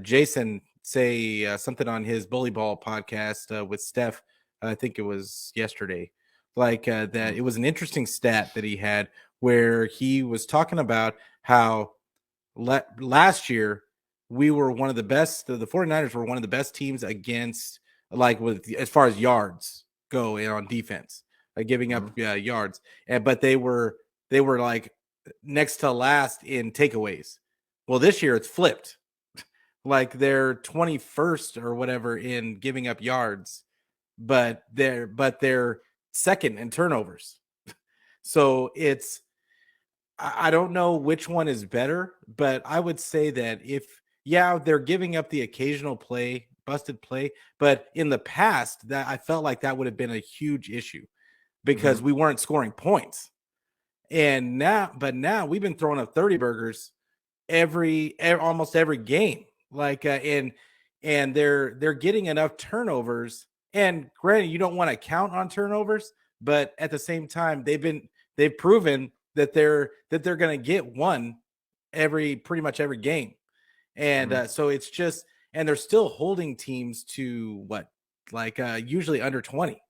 Jason say something on his Bully Ball podcast with Steph. I think it was yesterday. That it was an interesting stat that he had where he was talking about how last year we were one of the best. The 49ers were one of the best teams against, with as far as yards go on defense, giving up yards. But they were like next to last in takeaways. Well, this year it's flipped. Like they're 21st or whatever in giving up yards, but they're second in turnovers. So I don't know which one is better, but I would say that they're giving up the occasional busted play, but in the past that I felt like that would have been a huge issue because we weren't scoring points. And now we've been throwing up 30 burgers almost every game. And they're getting enough turnovers. And granted, you don't want to count on turnovers, but at the same time, they've proven that they're going to get one pretty much every game. And so it's just, and they're still holding teams to usually under 20.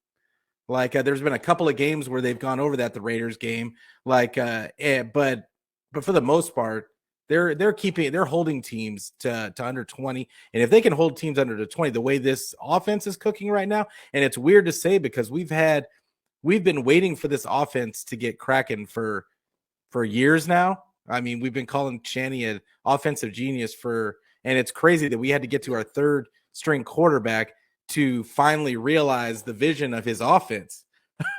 There's been a couple of games where they've gone over that, the Raiders game, but for the most part, they're holding teams to under 20. And if they can hold teams under the 20, the way this offense is cooking right now, and it's weird to say because we've been waiting for this offense to get cracking for years now. I mean, we've been calling Channy an offensive genius and it's crazy that we had to get to our third string quarterback to finally realize the vision of his offense.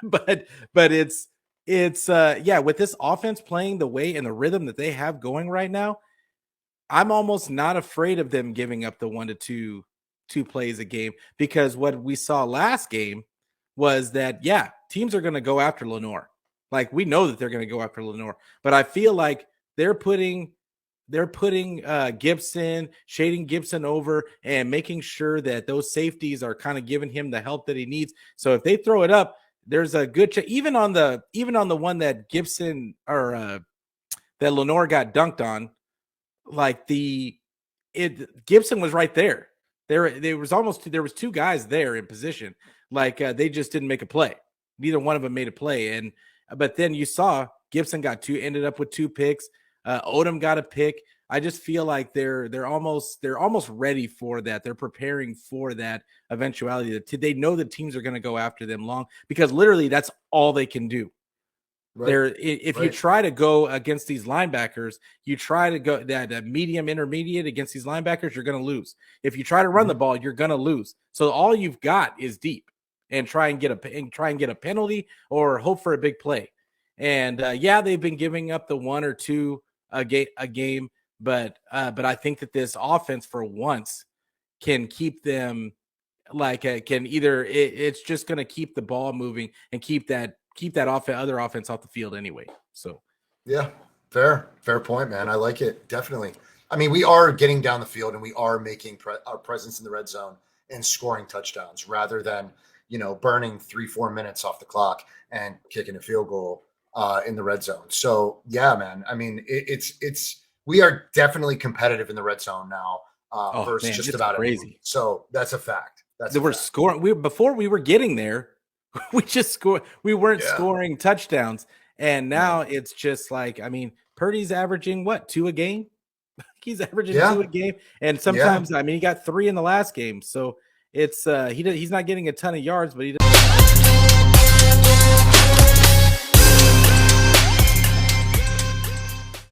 but it's with this offense playing the way and the rhythm that they have going right now, I'm almost not afraid of them giving up the 1 to 2 plays a game, because what we saw last game was that, teams are going to go after Lenore. We know that they're going to go after Lenore, but I feel like they're putting Gibson, shading Gibson over and making sure that those safeties are kind of giving him the help that he needs. So if they throw it up, there's a good even on the one that Gibson or that Lenore got dunked on, Gibson was right there. There was 2 guys there in position. They just didn't make a play. Neither one of them made a play. But then you saw Gibson ended up with 2 picks. Odom got a pick. I just feel like they're almost ready for that. They're preparing for that eventuality. They know the teams are going to go after them long, because literally that's all they can do. Right. You try to go against these linebackers, you try to go that medium intermediate against these linebackers, you're going to lose. If you try to run the ball, you're going to lose. So all you've got is deep and try and get a penalty or hope for a big play. And they've been giving up the 1 or 2 a game, but I think that this offense for once can keep them it's just going to keep the ball moving and keep that other offense off the field anyway. So yeah, fair point, man. I like it. Definitely. I mean, we are getting down the field and we are making our presence in the red zone and scoring touchdowns rather than, burning 3-4 minutes off the clock and kicking a field goal in the red zone. So yeah, man. I mean, we are definitely competitive in the red zone now versus just about crazy. Everyone. So that's a fact. Scoring. Before we were getting there, we just scored. We weren't scoring touchdowns, and now it's just Purdy's averaging 2 a game. He's averaging 2 a game, and sometimes he got 3 in the last game. So it's he's not getting a ton of yards, but he does.